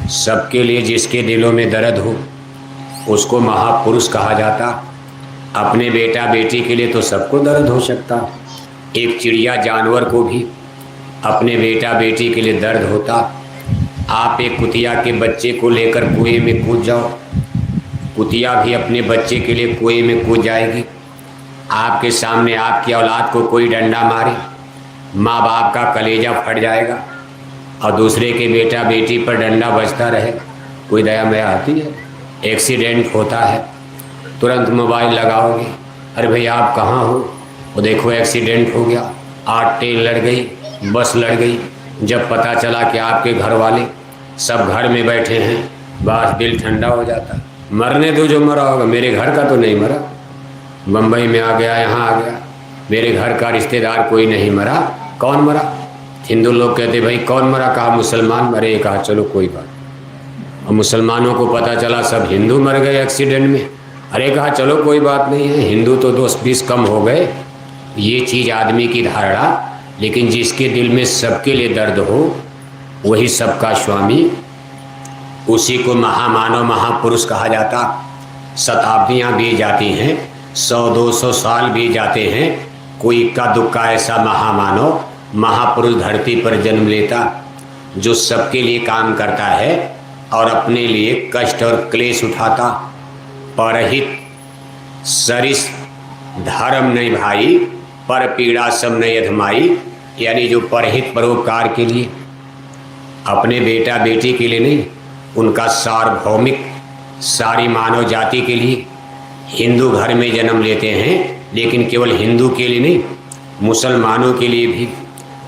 सबके लिए जिसके दिलों में दर्द हो उसको महापुरुष कहा जाता। अपने बेटा बेटी के लिए तो सबको दर्द हो सकता। एक चिड़िया जानवर को भी अपने बेटा बेटी के लिए दर्द होता। आप एक कुतिया के बच्चे को लेकर कुएं में कूद जाओ, कुतिया भी अपने बच्चे के लिए कुएं में कूद जाएगी। आपके सामने आपकी औलाद को कोई डंडा मारे, माँ बाप का कलेजा फट जाएगा। और दूसरे के बेटा बेटी पर डंडा बजता रहे, कोई दया मया आती है? एक्सीडेंट होता है, तुरंत मोबाइल लगाओगे, अरे भैया आप कहाँ हो? वो देखो एक्सीडेंट हो गया, 8 ट्रेन लड़ गई, बस लड़ गई। जब पता चला कि आपके घर वाले सब घर में बैठे हैं, बस दिल ठंडा हो जाता। मरने दो, जो मरा होगा, मेरे घर का तो नहीं मरा। बम्बई में आ गया, यहाँ आ गया, मेरे घर का रिश्तेदार कोई नहीं मरा। कौन मरा? हिंदू लोग कहते भाई कौन मरा? कहा मुसलमान मरे। कहा चलो कोई बात। और मुसलमानों को पता चला सब हिंदू मर गए एक्सीडेंट में। अरे कहा चलो कोई बात नहीं है, हिंदू तो 10-20 कम हो गए। ये चीज़ आदमी की धारणा। लेकिन जिसके दिल में सबके लिए दर्द हो वही सबका स्वामी, उसी को महामानव महापुरुष कहा जाता। शताब्दियाँ बीत जाती हैं, 100-200 साल बीत जाते हैं, कोई इक्का दुक्का ऐसा महामानव महापुरुष धरती पर जन्म लेता जो सबके लिए काम करता है और अपने लिए कष्ट और क्लेश उठाता। परहित सरिस धर्म नहीं भाई, पर पीड़ा सब नहीं अधमाई। यानी जो परहित परोपकार के लिए, अपने बेटा बेटी के लिए नहीं, उनका सार्वभौमिक सारी मानव जाति के लिए। हिंदू घर में जन्म लेते हैं, लेकिन केवल हिंदू के लिए नहीं, मुसलमानों के लिए भी।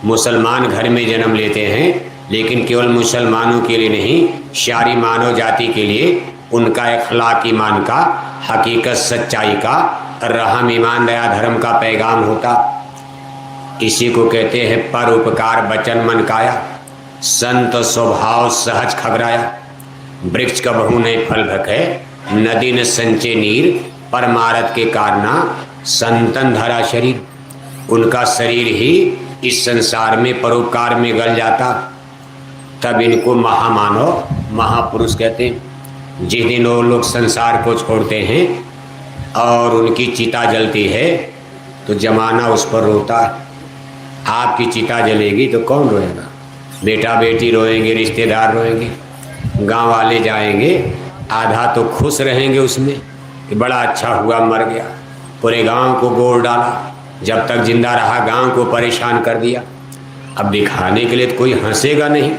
मुसलमान घर में जन्म लेते हैं, लेकिन केवल मुसलमानों के लिए नहीं, सारी मानव जाति के लिए। उनका अखलाक ईमान का, हकीकत सच्चाई का, रहम ईमान दया धर्म का पैगाम होता। इसी को कहते हैं परोपकार वचन मन काया, संत स्वभाव सहज खबराया। वृक्ष कबहू नहीं फल भके, नदी न संचे नीर, परमारथ के कारना संतन धरा शरीर। उनका शरीर ही इस संसार में परोपकार में गल जाता, तब इनको महामानव महापुरुष कहते हैं। जिस दिन वो लोग संसार को छोड़ते हैं और उनकी चिता जलती है तो जमाना उस पर रोता है। आपकी चिता जलेगी तो कौन रोएगा? बेटा बेटी रोएंगे, रिश्तेदार रोएंगे, गांव वाले जाएंगे, आधा तो खुश रहेंगे उसमें कि बड़ा अच्छा हुआ मर गया, पूरे गांव को गोड़ डाला, जब तक जिंदा रहा गांव को परेशान कर दिया। अब दिखाने के लिए तो कोई हंसेगा नहीं,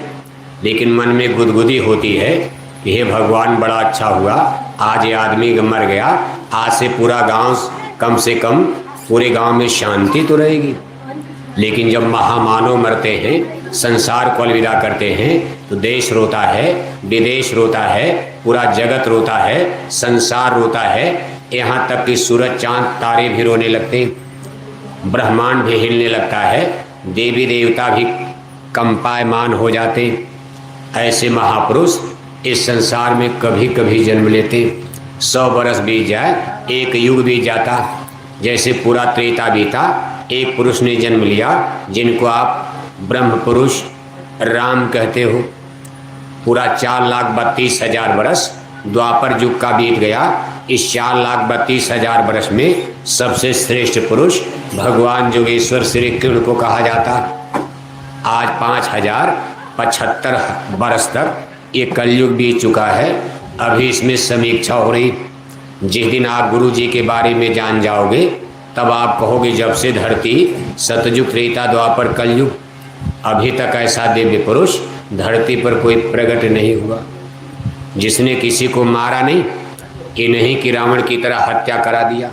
लेकिन मन में गुदगुदी होती है कि हे भगवान बड़ा अच्छा हुआ, आज ये आदमी मर गया, आज से पूरा गांव, कम से कम पूरे गांव में शांति तो रहेगी। लेकिन जब महामानव मरते हैं, संसार को अलविदा करते हैं, तो देश रोता है, विदेश रोता है, पूरा जगत रोता है, संसार रोता है। यहाँ तक कि सूरज चांद तारे भी रोने लगते हैं, ब्रह्मांड भी हिलने लगता है, देवी देवता भी कंपायमान हो जाते। ऐसे महापुरुष इस संसार में कभी कभी जन्म लेते। 100 बरस बीत जाए, एक युग बीत जाता। जैसे पूरा त्रेता बीता, एक पुरुष ने जन्म लिया जिनको आप ब्रह्म पुरुष राम कहते हो। पूरा 4,32,000 बरस द्वापर युग का बीत गया। इस 4,32,000 बरस में सबसे श्रेष्ठ पुरुष भगवान योगेश्वर श्री कृष्ण को कहा जाता। आज 5,075 बरस तक ये कलयुग बीत चुका है। अभी इसमें समीक्षा हो रही। जिस दिन आप गुरु जी के बारे में जान जाओगे, तब आप कहोगे जब से धरती सतयुग त्रेता द्वापर कलयुग, अभी तक ऐसा दिव्य पुरुष धरती पर कोई प्रकट नहीं हुआ, जिसने किसी को मारा नहीं। ये नहीं कि रावण की तरह हत्या करा दिया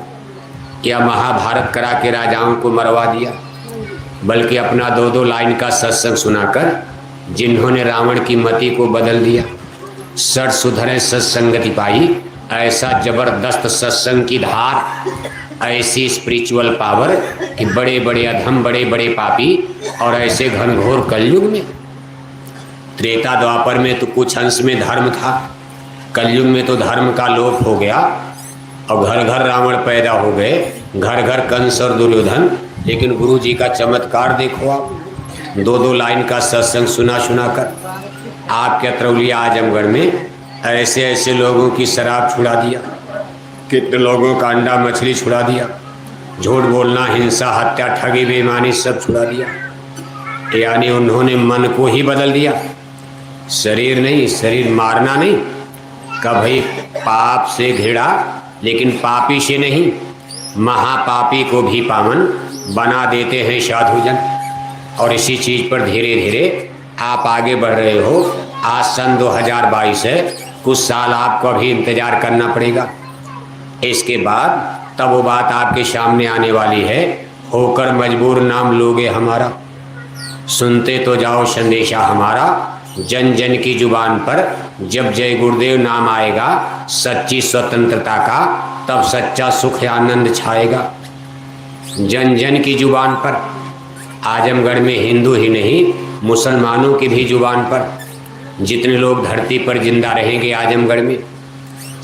या महाभारत करा के राजाओं को मरवा दिया, बल्कि अपना 2-2 लाइन का सत्संग सुनाकर जिन्होंने रावण की मति को बदल दिया। सठ सुधरे सत्संगति पाई, ऐसा जबरदस्त सत्संग की धार, ऐसी स्पिरिचुअल पावर कि बड़े बड़े अधम, बड़े बड़े पापी, और ऐसे घनघोर कलयुग में। त्रेता द्वापर में तो कुछ अंश में धर्म था, कलयुग में तो धर्म का लोप हो गया और घर घर रावण पैदा हो गए, घर घर कंस और दुर्योधन। लेकिन गुरु जी का चमत्कार देखो आप, 2-2 लाइन का सत्संग सुना कर आपके अतरौलिया आजमगढ़ में ऐसे ऐसे लोगों की शराब छुड़ा दिया, कितने लोगों का अंडा मछली छुड़ा दिया, झूठ बोलना, हिंसा, हत्या, ठगी, बेईमानी सब छुड़ा दिया। यानी उन्होंने मन को ही बदल दिया, शरीर नहीं। शरीर मारना नहीं, कभी पाप से घृणा, लेकिन पापी से नहीं। महापापी को भी पावन बना देते हैं साधुजन। और इसी चीज़ पर धीरे धीरे आप आगे बढ़ रहे हो। आज सन 2022 है, कुछ साल आपको भी इंतजार करना पड़ेगा। इसके बाद तब वो बात आपके सामने आने वाली है, होकर मजबूर नाम लोगे हमारा, सुनते तो जाओ संदेशा हमारा। जन जन की जुबान पर जब जय गुरुदेव नाम आएगा, सच्ची स्वतंत्रता का तब सच्चा सुख आनंद छाएगा। जन जन की जुबान पर, आजमगढ़ में हिंदू ही नहीं मुसलमानों की भी जुबान पर, जितने लोग धरती पर जिंदा रहेंगे आजमगढ़ में,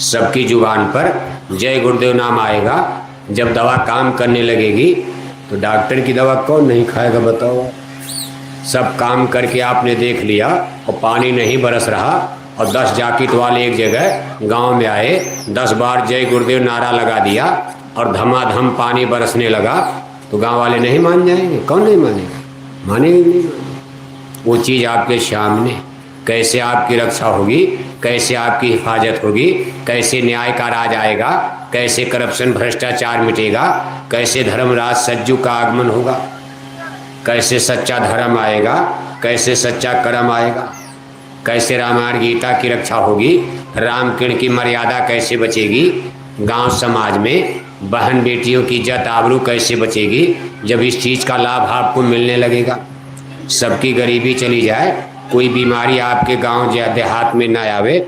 सबकी जुबान पर जय गुरुदेव नाम आएगा। जब दवा काम करने लगेगी तो डॉक्टर की दवा कौन नहीं खाएगा बताओ। सब काम करके आपने देख लिया और पानी नहीं बरस रहा, और 10 जाकिट वाले एक जगह गांव में आए, 10 बार जय गुरुदेव नारा लगा दिया और धमाधम पानी बरसने लगा, तो गांव वाले नहीं मान जाएंगे? कौन नहीं मानेगा? मानेंगे नहीं मानेंगे। वो चीज़ आपके सामने, कैसे आपकी रक्षा होगी, कैसे आपकी हिफाजत होगी, कैसे न्याय का राज आएगा, कैसे करप्शन भ्रष्टाचार मिटेगा, कैसे धर्मराज सज्जू का आगमन होगा, कैसे सच्चा धर्म आएगा, कैसे सच्चा कर्म आएगा, कैसे रामायण गीता की रक्षा होगी, राम किण की मर्यादा कैसे बचेगी, गांव समाज में बहन बेटियों की इज्जत आबरू कैसे बचेगी, जब इस चीज़ का लाभ आपको मिलने लगेगा। सबकी गरीबी चली जाए, कोई बीमारी आपके गांव या देहात में ना आवे,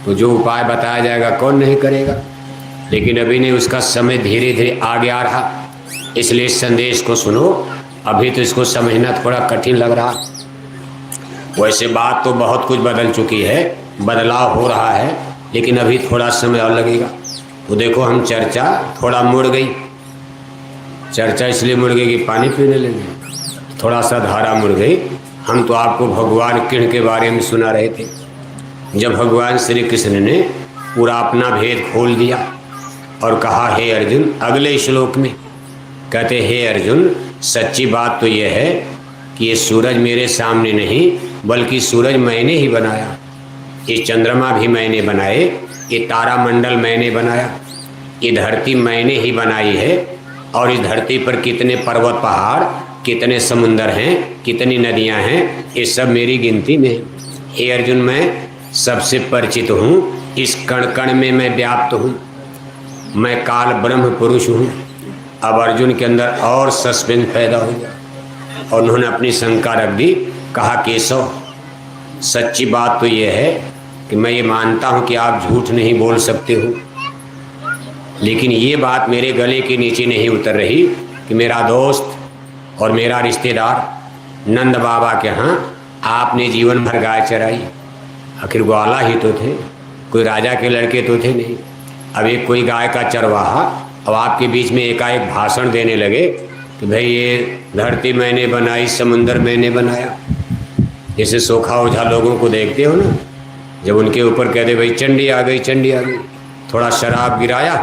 तो जो उपाय बताया जाएगा कौन नहीं करेगा। लेकिन अभी नहीं, उसका समय धीरे धीरे आगे आ रहा, इसलिए इस संदेश को सुनो। अभी तो इसको समझना थोड़ा कठिन लग रहा, वैसे बात तो बहुत कुछ बदल चुकी है, बदलाव हो रहा है, लेकिन अभी थोड़ा समय और लगेगा। तो देखो, हम चर्चा थोड़ा मुड़ गई। चर्चा इसलिए मुड़ गई कि पानी पीने लगे, थोड़ा सा धारा मुड़ गई। हम तो आपको भगवान कृष्ण के बारे में सुना रहे थे, जब भगवान श्री कृष्ण ने पूरा अपना भेद खोल दिया और कहा, हे अर्जुन, अगले श्लोक में कहते, हे अर्जुन, सच्ची बात तो यह है कि ये सूरज मेरे सामने नहीं, बल्कि सूरज मैंने ही बनाया, ये चंद्रमा भी मैंने बनाए, ये तारामंडल मैंने बनाया, ये धरती मैंने ही बनाई है। और इस धरती पर कितने पर्वत पहाड़, कितने समुंदर हैं, कितनी नदियां हैं, ये सब मेरी गिनती में है। हे अर्जुन, मैं सबसे परिचित हूँ, इस कण कण में मैं व्याप्त हूँ, मैं काल ब्रह्म पुरुष हूँ। अब अर्जुन के अंदर और सस्पेंस पैदा हो गया और उन्होंने अपनी शंका रख दी। कहा, केशव, सच्ची बात तो ये है कि मैं ये मानता हूँ कि आप झूठ नहीं बोल सकते हो, लेकिन ये बात मेरे गले के नीचे नहीं उतर रही कि मेरा दोस्त और मेरा रिश्तेदार नंद बाबा के यहाँ आपने जीवन भर गाय चराई। आखिर ग्वाला ही तो थे, कोई राजा के लड़के तो थे नहीं। अब एक कोई गाय का चरवाहा अब आपके बीच में एकाएक भाषण देने लगे कि भाई ये धरती मैंने बनाई, समुंदर मैंने बनाया। जैसे सोखा ओझा लोगों को देखते हो ना, जब उनके ऊपर कहते भाई चंडी आ गई, चंडी आ गई, थोड़ा शराब गिराया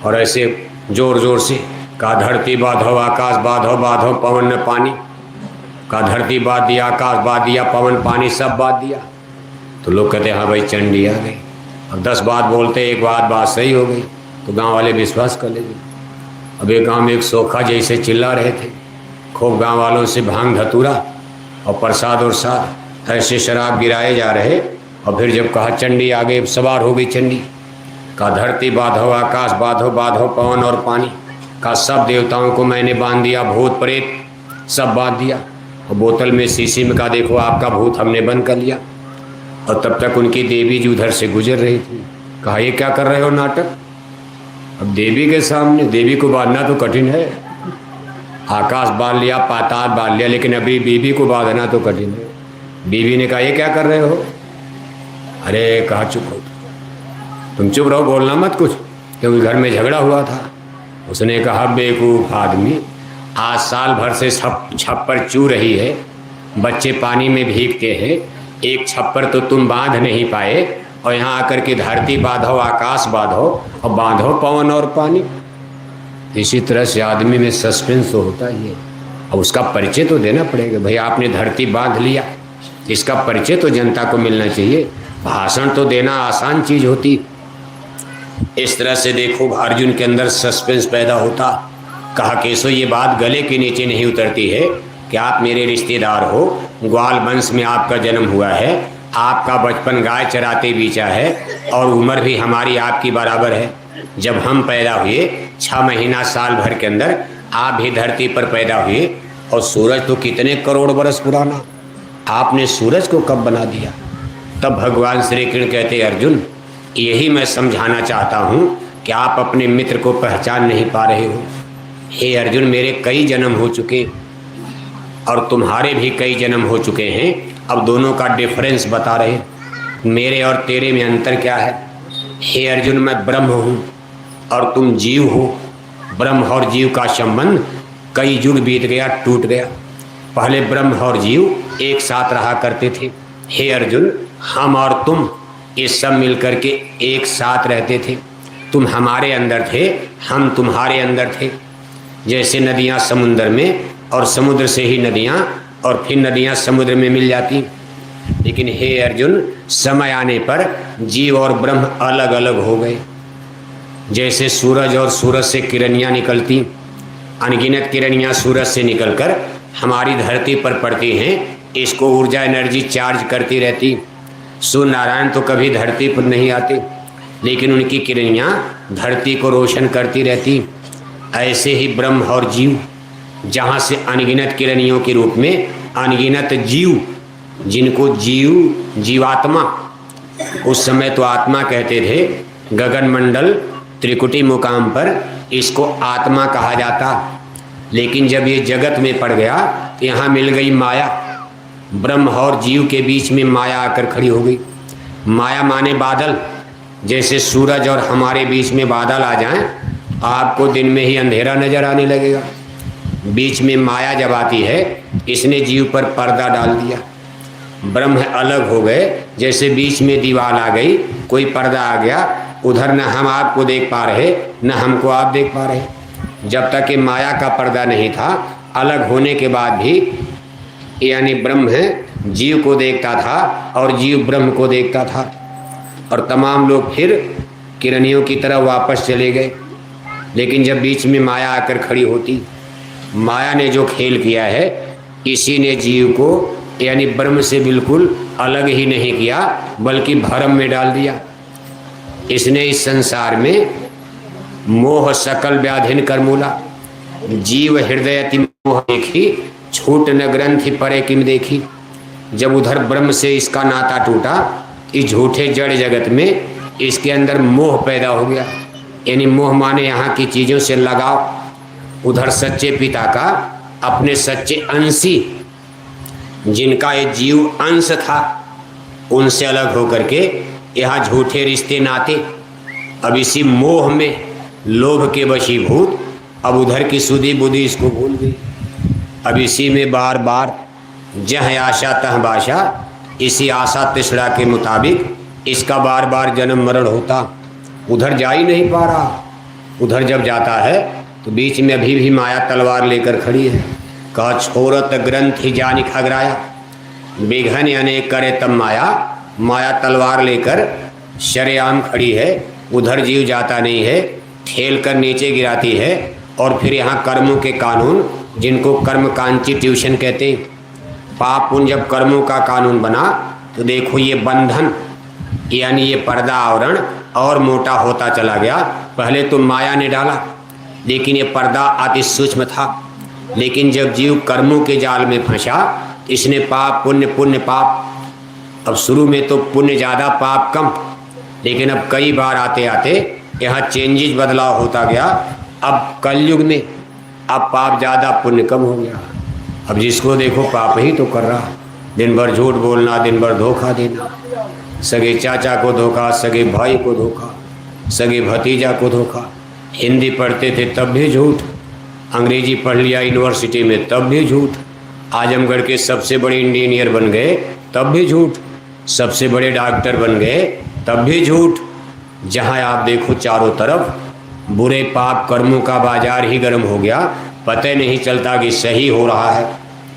और ऐसे जोर जोर से कहा, धरती बांधो, आकाश बांधो, बांधो पवन ने पानी, कहा धरती बांध दिया, आकाश बांध दिया, पवन पानी सब बांध दिया। तो लोग कहते हाँ भाई चंडी आ गई। अब 10 बात बोलते, एक बात सही हो गई तो गांव वाले विश्वास कर लेंगे। अब एक गांव में एक सोखा जैसे चिल्ला रहे थे, खूब गांव वालों से भांग धतूरा और प्रसाद और साथ ऐसे शराब गिराए जा रहे। और फिर जब कहा चंडी आ गई, सवार हो गई चंडी, कहा धरती बांधो, आकाश बांधो, बांधो पवन और पानी, कहा सब देवताओं को मैंने बांध दिया, भूत प्रेत सब बांध दिया। और बोतल में शीशी में कहा देखो आपका भूत हमने बंद कर लिया। और तब तक उनकी देवी जी उधर से गुजर रही थी। कहा ये क्या कर रहे हो नाटक? अब देवी के सामने, देवी को बांधना तो कठिन है, आकाश बांध लिया, पाताल बांध लिया, लेकिन अभी बीवी को बांधना तो कठिन है। बीवी ने कहा ये क्या कर रहे हो? अरे कहा चुप हो, तुम चुप रहो, बोलना मत कुछ, क्योंकि घर में झगड़ा हुआ था। उसने कहा बेवकूफ़ आदमी, आज साल भर से छप्पर चू रही है, बच्चे पानी में भीगते हैं, एक छप्पर तो तुम बांध नहीं पाए और यहाँ आकर के धरती बांधो, आकाश बांधो और बांधो पवन और पानी। इसी तरह से आदमी में सस्पेंस तो होता ही है। अब उसका परिचय तो देना पड़ेगा। भाई आपने धरती बांध लिया, इसका परिचय तो जनता को मिलना चाहिए। भाषण तो देना आसान चीज होती। इस तरह से देखो अर्जुन के अंदर सस्पेंस पैदा होता। कहा केशव ये बात गले के नीचे नहीं उतरती है कि आप मेरे रिश्तेदार हो, ग्वाल वंश में आपका जन्म हुआ है, आपका बचपन गाय चराते बीचा है और उम्र भी हमारी आपकी बराबर है। जब हम पैदा हुए 6 महीना साल भर के अंदर आप भी धरती पर पैदा हुए और सूरज तो कितने करोड़ बरस पुराना, आपने सूरज को कब बना दिया? तब भगवान श्री कृष्ण कहते अर्जुन यही मैं समझाना चाहता हूँ कि आप अपने मित्र को पहचान नहीं पा रहे हो। हे अर्जुन मेरे कई जन्म हो चुके और तुम्हारे भी कई जन्म हो चुके हैं। अब दोनों का डिफरेंस बता रहे, मेरे और तेरे में अंतर क्या है? हे अर्जुन मैं ब्रह्म हूँ और तुम जीव हो। ब्रह्म और जीव का संबंध कई युग बीत गया, टूट गया। पहले ब्रह्म और जीव एक साथ रहा करते थे। हे अर्जुन हम और तुम ये सब मिलकर के एक साथ रहते थे। तुम हमारे अंदर थे, हम तुम्हारे अंदर थे। जैसे नदियाँ समुद्र में और समुद्र से ही नदियाँ और फिर नदियाँ समुद्र में मिल जाती। लेकिन हे अर्जुन समय आने पर जीव और ब्रह्म अलग अलग हो गए। जैसे सूरज और सूरज से किरणियाँ निकलती, अनगिनत किरणियाँ सूरज से निकलकर हमारी धरती पर पड़ती हैं, इसको ऊर्जा एनर्जी चार्ज करती रहती। सूर्य नारायण तो कभी धरती पर नहीं आते, लेकिन उनकी किरणियाँ धरती को रोशन करती रहती। ऐसे ही ब्रह्म और जीव, जहाँ से अनगिनत किरणियों के रूप में अनगिनत जीव, जिनको जीवात्मा उस समय तो आत्मा कहते थे, गगन मंडल त्रिकुटी मुकाम पर इसको आत्मा कहा जाता। लेकिन जब ये जगत में पड़ गया तो यहाँ मिल गई माया। ब्रह्म और जीव के बीच में माया आकर खड़ी हो गई। माया माने बादल। जैसे सूरज और हमारे बीच में बादल आ जाएं, आपको दिन में ही अंधेरा नजर आने लगेगा। बीच में माया जब आती है, इसने जीव पर पर्दा डाल दिया। ब्रह्म अलग हो गए, जैसे बीच में दीवार आ गई, कोई पर्दा आ गया, उधर न हम आपको देख पा रहे न हमको आप देख पा रहे। जब तक ये माया का पर्दा नहीं था, अलग होने के बाद भी यानी ब्रह्म है जीव को देखता था और जीव ब्रह्म को देखता था। और तमाम लोग फिर किरणियों की तरह वापस चले गए। लेकिन जब बीच में माया आकर खड़ी होती, माया ने जो खेल किया है, इसी ने जीव को यानी ब्रह्म से बिल्कुल अलग ही नहीं किया, बल्कि भरम में डाल दिया। इसने इस संसार में मोह सकल व्याधिन कर मूला, जीव हृदय अति मोह देखी, छूट न ग्रंथि परे किम देखी। जब उधर ब्रह्म से इसका नाता टूटा, इस झूठे जड़ जगत में इसके अंदर मोह पैदा हो गया। यानी मोह माने यहाँ की चीज़ों से लगाव। उधर सच्चे पिता का अपने सच्चे अंशी, जिनका ये जीव अंश था, उनसे अलग होकर के यहाँ झूठे रिश्ते नाते। अब इसी मोह में लोभ के वशीभूत, अब उधर की सुधी बुद्धि इसको भूल गई। अब इसी में बार बार जह आशा तह बाशा, इसी आशा तिसड़ा के मुताबिक इसका बार बार जन्म मरण होता। उधर जा ही नहीं पा रहा। उधर जब जाता है तो बीच में अभी भी माया तलवार लेकर खड़ी है। कहा छोरत ग्रंथ ही जानी खगराया, बेघन यानी करे तब माया। माया तलवार लेकर शरेआम खड़ी है। उधर जीव जाता नहीं है, ठेल कर नीचे गिराती है। और फिर यहाँ कर्मों के कानून, जिनको कर्म कॉन्स्टिट्यूशन कहते हैं, पाप पुण्य जब कर्मों का कानून बना तो देखो ये बंधन यानी ये पर्दा आवरण और मोटा होता चला गया। पहले तो माया ने डाला, लेकिन ये पर्दा अति सूक्ष्म था। लेकिन जब जीव कर्मों के जाल में फंसा, इसने पाप पुण्य, पुण्य पाप। अब शुरू में तो पुण्य ज़्यादा पाप कम, लेकिन अब कई बार आते आते यहाँ चेंजेस बदलाव होता गया। अब कलयुग में अब पाप ज़्यादा पुण्य कम हो गया। अब जिसको देखो पाप ही तो कर रहा। दिन भर झूठ बोलना, दिन भर धोखा देना, सगे चाचा को धोखा, सगे भाई को धोखा, सगे भतीजा को धोखा। हिंदी पढ़ते थे तब भी झूठ, अंग्रेजी पढ़ लिया यूनिवर्सिटी में तब भी झूठ, आजमगढ़ के सबसे बड़े इंजीनियर बन गए तब भी झूठ। सबसे बड़े डॉक्टर बन गए, तब भी झूठ। जहाँ आप देखो चारों तरफ बुरे पाप कर्मों का बाजार ही गर्म हो गया, पता नहीं चलता कि सही हो रहा है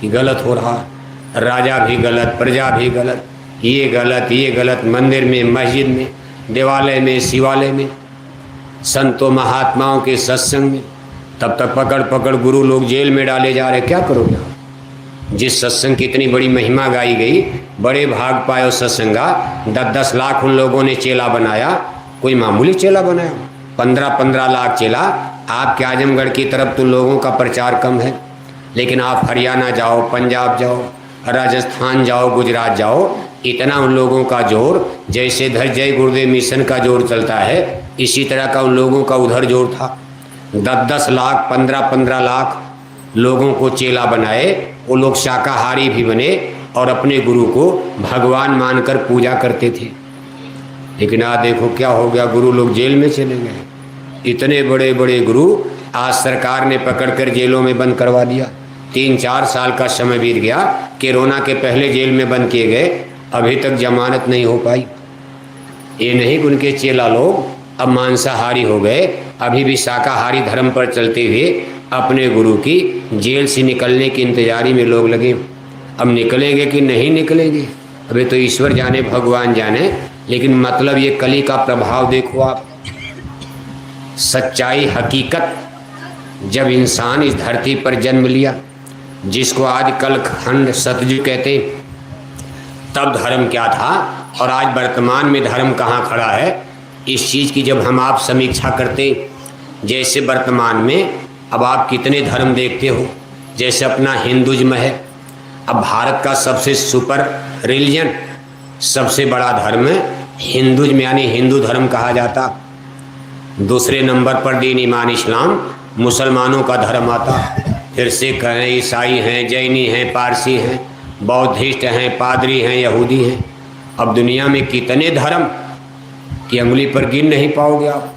कि गलत हो रहा है। राजा भी गलत, प्रजा भी गलत, ये गलत, मंदिर में, मस्जिद में, देवालय में, शिवालय में, संतों महात्माओं के सत्संग में, तब तक पकड़ पकड़ गुरु लोग जेल में डाले जा रहे। क्या करोगे आप? जिस सत्संग की इतनी बड़ी महिमा गाई गई, बड़े भाग पाए उस सत्संगा, 10-10 लाख उन लोगों ने चेला बनाया। कोई मामूली चेला बनाया? 15-15 लाख चेला। आपके आजमगढ़ की तरफ तो लोगों का प्रचार कम है, लेकिन आप हरियाणा जाओ, पंजाब जाओ, राजस्थान जाओ, गुजरात जाओ, इतना उन लोगों का जोर, जैसे इधर जय गुरुदेव मिशन का जोर चलता है, इसी तरह का उन लोगों का उधर जोर था। 10-10 लाख, 15-15 लाख लोगों को चेला बनाए। वो लोग शाकाहारी भी बने और अपने गुरु को भगवान मानकर पूजा करते थे। लेकिन आज देखो क्या हो गया, गुरु लोग जेल में चले गए। इतने बड़े बड़े गुरु आज सरकार ने पकड़कर जेलों में बंद करवा दिया। 3-4 साल का समय बीत गया, कोरोना के पहले जेल में बंद किए गए, अभी तक जमानत नहीं हो पाई। ये नहीं कि उनके चेला लोग अब मांसाहारी हो गए, अभी भी शाकाहारी धर्म पर चलते हुए अपने गुरु की जेल से निकलने की इंतजारी में लोग लगे। अब निकलेंगे कि नहीं निकलेंगे, अभी तो ईश्वर जाने, भगवान जाने। लेकिन मतलब ये कली का प्रभाव देखो आप। सच्चाई, हकीकत, जब इंसान इस धरती पर जन्म लिया, जिसको आज कलखंड सतयुग कहते, तब धर्म क्या था और आज वर्तमान में धर्म कहाँ खड़ा है, इस चीज़ की जब हम आप समीक्षा करते, जैसे वर्तमान में अब आप कितने धर्म देखते हो, जैसे अपना हिंदुज्म है, अब भारत का सबसे सुपर रिलीजन, सबसे बड़ा धर्म हिंदुज्म यानी हिंदू धर्म कहा जाता। दूसरे नंबर पर दीन ईमान इस्लाम, मुसलमानों का धर्म आता। फिर सिख हैं, ईसाई हैं, जैनी हैं, पारसी हैं, बौद्धिस्ट हैं, पादरी हैं, यहूदी हैं। अब दुनिया में कितने धर्म की उंगली पर गिन नहीं पाओगे आप।